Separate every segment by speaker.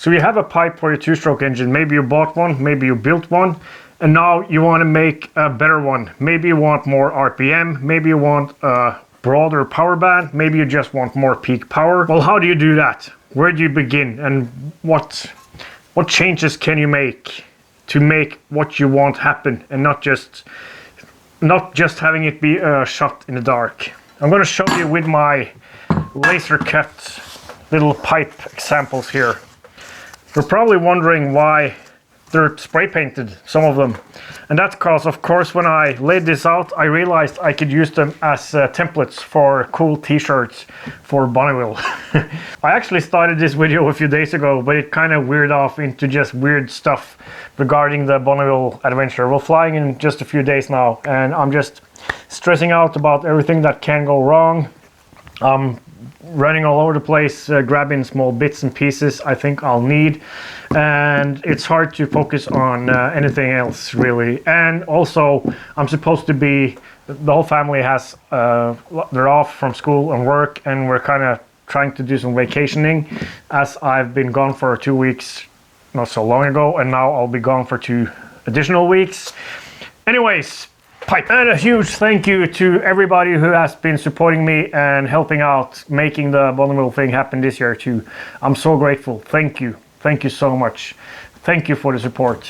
Speaker 1: So you have a pipe for your two-stroke engine. Maybe you bought one, maybe you built one, and now you want to make a better one. Maybe you want more RPM, maybe you want a broader power band, maybe you just want more peak power. Well, how do you do that? Where do you begin, and what changes can you make to make what you want happen, and not just having it be a shot in the dark? I'm going to show you with my laser cut little pipe examples here. You're probably wondering why they're spray painted, some of them. And that's because, of course, when I laid this out, I realized I could use them as templates for cool t-shirts for Bonneville. I actually started this video a few days ago, but it kind of veered off into just weird stuff regarding the Bonneville adventure. We're flying in just a few days now, and I'm just stressing out about everything that can go wrong. Running all over the place, grabbing small bits and pieces I think I'll need, and it's hard to focus on anything else really. And also I'm supposed to be, the whole family has they're off from school and work, and we're kind of trying to do some vacationing, as I've been gone for 2 weeks not so long ago, and now I'll be gone for 2 additional weeks. Anyways, pipe. And a huge thank you to everybody who has been supporting me and helping out making the Bonneville thing happen this year too. I'm so grateful. Thank you. Thank you so much. Thank you for the support.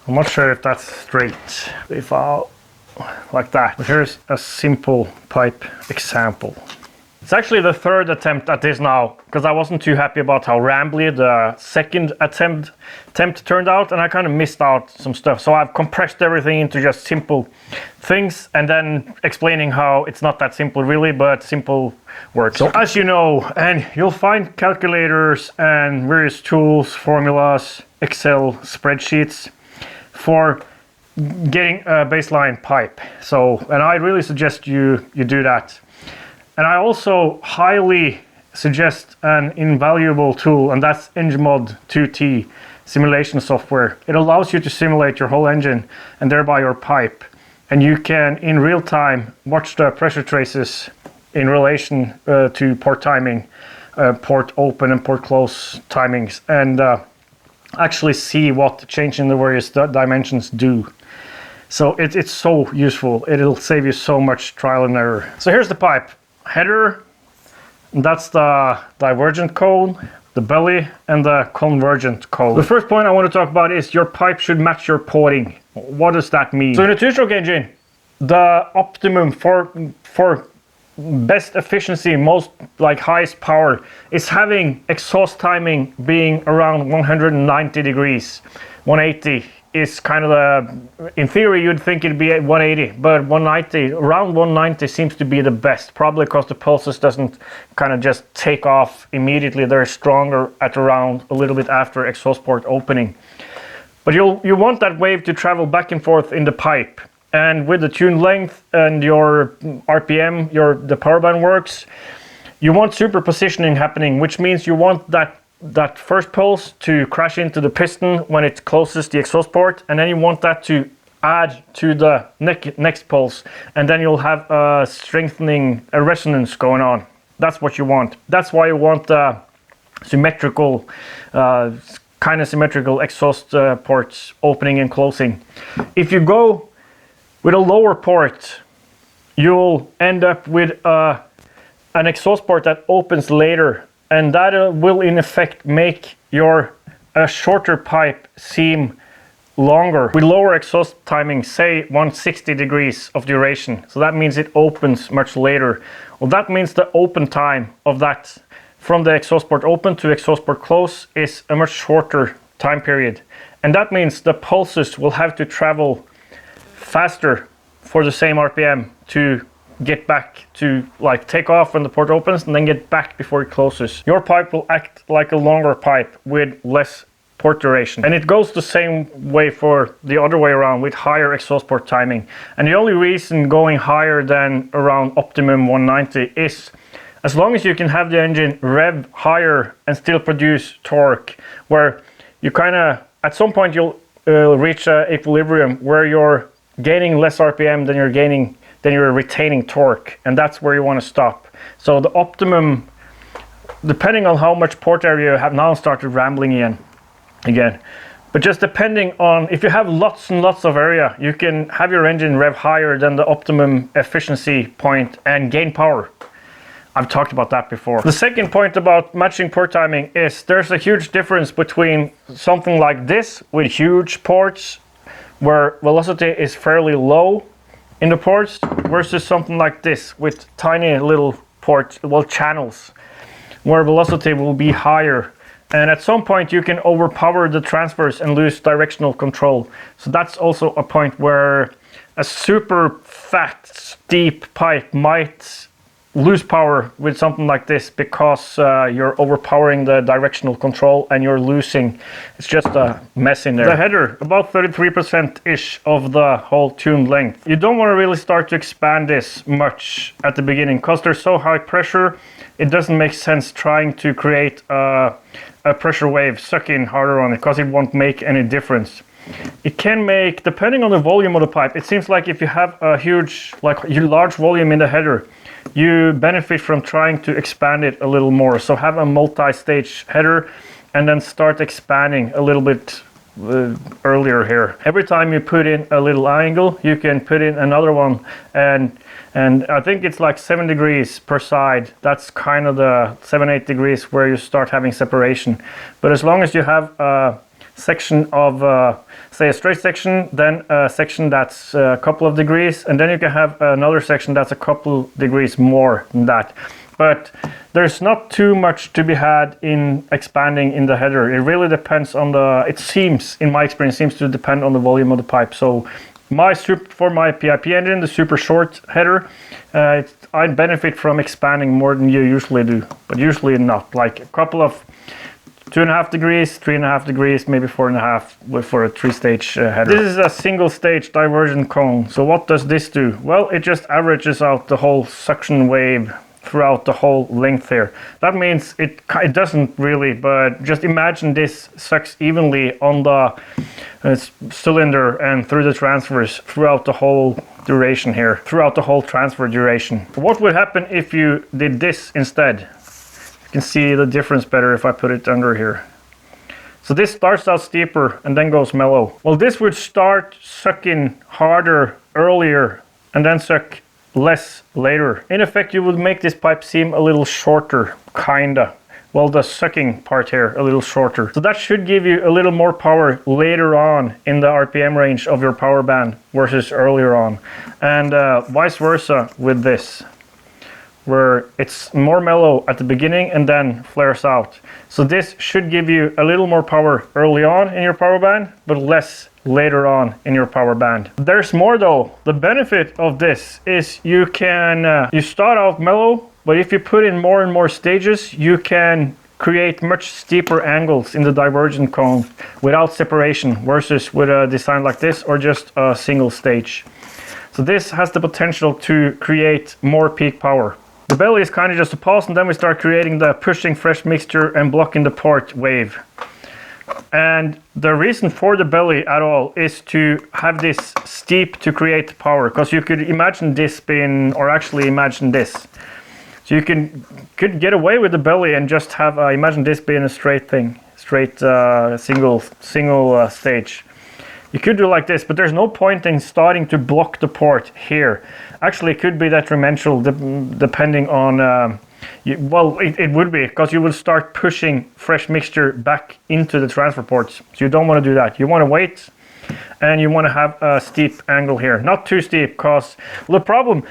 Speaker 1: I'm not sure if that's straight. If I'll like that. But here's a simple pipe example. It's actually the 3rd attempt at this now, because I wasn't too happy about how rambly the 2nd attempt turned out, and I kind of missed out some stuff. So I've compressed everything into just simple things, and then explaining how it's not that simple really, but simple works. So as you know, and you'll find calculators and various tools, formulas, Excel spreadsheets for getting a baseline pipe. So, and I really suggest you do that. And I also highly suggest an invaluable tool, and that's Emot 2T simulation software. It allows you to simulate your whole engine and thereby your pipe. And you can, in real time, watch the pressure traces in relation to port timing, port open and port close timings, and actually see what changing the various dimensions do. So it's so useful. It'll save you so much trial and error. So here's the pipe. Header, that's the Divergent code, the belly, and the Convergent code. The first point I want to talk about is your pipe should match your porting. What does that mean? So in a two-stroke engine, the optimum for best efficiency, most like highest power, is having exhaust timing being around 190 degrees. 180 is kind of the, in theory you'd think it'd be at 180, but 190, around 190 seems to be the best, probably because the pulses doesn't kind of just take off immediately. They're stronger at around a little bit after exhaust port opening. But you want that wave to travel back and forth in the pipe, and with the tune length and your RPM, the power band works, you want superpositioning happening, which means you want that first pulse to crash into the piston when it closes the exhaust port, and then you want that to add to the next pulse, and then you'll have a strengthening, a resonance going on. That's what you want. That's why you want symmetrical, kind of symmetrical exhaust ports opening and closing. If you go with a lower port, you'll end up with an exhaust port that opens later, and that will in effect make your shorter pipe seem longer. With lower exhaust timing, say 160 degrees of duration, so that means it opens much later. Well, that means the open time of that from the exhaust port open to exhaust port close is a much shorter time period, and that means the pulses will have to travel faster for the same RPM to get back to, like, take off when the port opens and then get back before it closes. Your pipe will act like a longer pipe with less port duration, and it goes the same way for the other way around with higher exhaust port timing. And the only reason going higher than around optimum 190 is as long as you can have the engine rev higher and still produce torque, where you kind of at some point you'll reach equilibrium where you're gaining less RPM than you're retaining torque, and that's where you want to stop. So the optimum depending on how much port area you have, now started rambling again. But just depending on, if you have lots and lots of area, you can have your engine rev higher than the optimum efficiency point and gain power. I've talked about that before. The second point about matching port timing is there's a huge difference between something like this with huge ports where velocity is fairly low in the ports versus something like this with tiny little ports, well, channels, where velocity will be higher. And at some point you can overpower the transfers and lose directional control. So that's also a point where a super fat, steep pipe might lose power with something like this because you're overpowering the directional control and you're losing. It's just a mess in there. The header, about 33%-ish of the whole tune length. You don't want to really start to expand this much at the beginning because there's so high pressure. It doesn't make sense trying to create a pressure wave sucking harder on it because it won't make any difference. It can make, depending on the volume of the pipe, it seems like if you have a huge, large volume in the header, you benefit from trying to expand it a little more. So have a multi-stage header and then start expanding a little bit earlier here. Every time you put in a little angle, you can put in another one, and I think it's like 7 degrees per side. That's kind of the 7-8 degrees where you start having separation. But as long as you have a section of say a straight section, then a section that's a couple of degrees, and then you can have another section that's a couple degrees more than that. But there's not too much to be had in expanding in the header. It really depends on the, it seems, in my experience, seems to depend on the volume of the pipe. So for my PIP engine, the super short header, I benefit from expanding more than you usually do, but usually not. Like a couple of 2.5 degrees, 3.5 degrees, maybe 4.5 for a 3-stage header. This is a single stage divergent cone. So what does this do? Well, it just averages out the whole suction wave throughout the whole length here. That means it doesn't really, but just imagine this sucks evenly on the cylinder and through the transfers throughout the whole duration here, throughout the whole transfer duration. What would happen if you did this instead? You can see the difference better if I put it under here. So this starts out steeper and then goes mellow. Well, this would start sucking harder earlier and then suck less later. In effect, you would make this pipe seem a little shorter, kinda. Well, the sucking part here a little shorter. So that should give you a little more power later on in the RPM range of your power band versus earlier on. And vice versa with this, where it's more mellow at the beginning and then flares out. So this should give you a little more power early on in your power band, but less later on in your power band. There's more though. The benefit of this is you can, you start out mellow, but if you put in more and more stages, you can create much steeper angles in the divergent cone without separation versus with a design like this or just a single stage. So this has the potential to create more peak power. The belly is kind of just a pause, and then we start creating the pushing fresh mixture and blocking the port wave. And the reason for the belly at all is to have this steep to create power, because you could imagine this being, or actually imagine this. So you could get away with the belly and just have, imagine this being a straight thing, straight single stage. You could do like this, but there's no point in starting to block the port here. Actually, it could be detrimental depending on, well, it would be, because you would start pushing fresh mixture back into the transfer ports. So you don't want to do that. You want to wait, and you want to have a steep angle here. Not too steep, because the problem,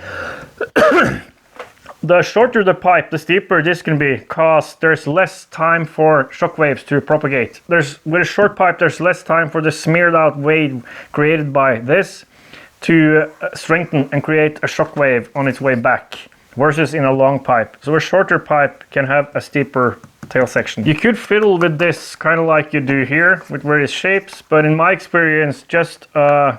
Speaker 1: the shorter the pipe, the steeper this can be, because there's less time for shock waves to propagate. With a short pipe, there's less time for the smeared out wave created by this to strengthen and create a shock wave on its way back, versus in a long pipe. So a shorter pipe can have a steeper tail section. You could fiddle with this kind of like you do here with various shapes, but in my experience, just a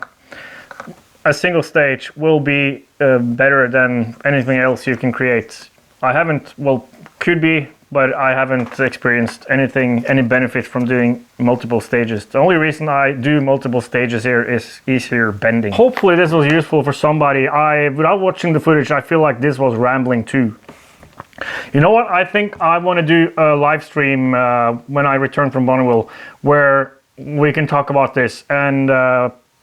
Speaker 1: single stage will be better than anything else you can create. I haven't, well, could be, but I haven't experienced any benefit from doing multiple stages. The only reason I do multiple stages here is easier bending. Hopefully this was useful for somebody. Without watching the footage, I feel like this was rambling too. You know what? I think I want to do a live stream when I return from Bonneville, where we can talk about this and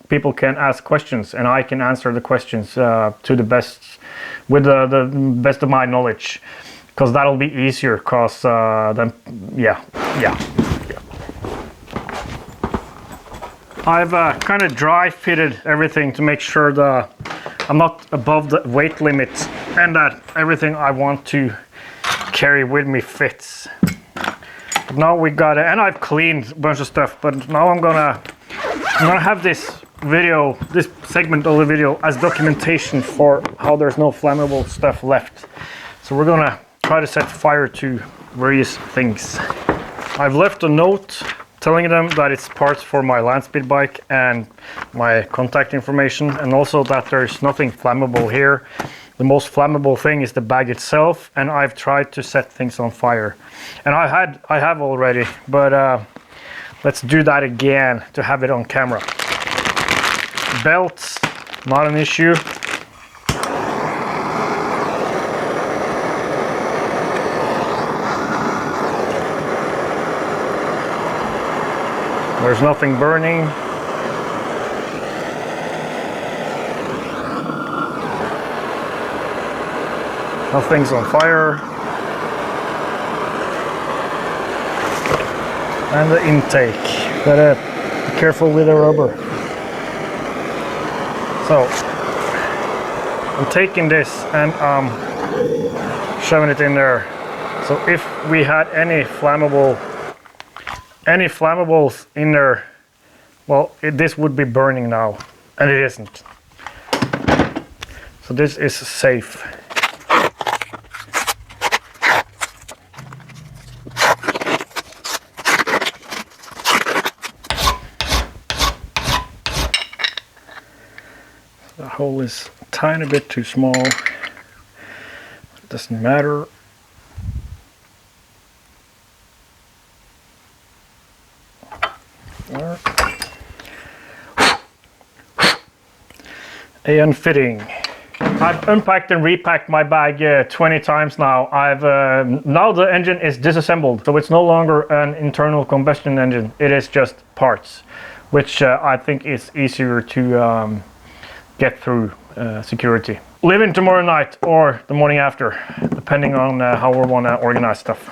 Speaker 1: people can ask questions and I can answer the questions to the best, with the best of my knowledge, because that'll be easier. Because then, yeah. I've kind of dry fitted everything to make sure I'm not above the weight limit and that everything I want to carry with me fits. But now we got it, and I've cleaned a bunch of stuff, but now I'm gonna have this video, this segment of the video, as documentation for how there's no flammable stuff left. So we're gonna try to set fire to various things. I've left a note telling them that it's parts for my land speed bike and my contact information, and also that there's nothing flammable here. The most flammable thing is the bag itself, and I've tried to set things on fire. And I have already, but let's do that again to have it on camera. Belts, not an issue. There's nothing burning. Nothing's on fire. And the intake. Gotta be careful with the rubber. So I'm taking this and shoving it in there. So if we had any flammables in there, well, this would be burning now, and it isn't. So this is safe. The hole is a tiny bit too small. It doesn't matter. There. A unfitting. I've unpacked and repacked my bag 20 times now. Now the engine is disassembled, so it's no longer an internal combustion engine. It is just parts, which I think is easier to get through security. Leaving tomorrow night or the morning after, depending on how we want to organize stuff.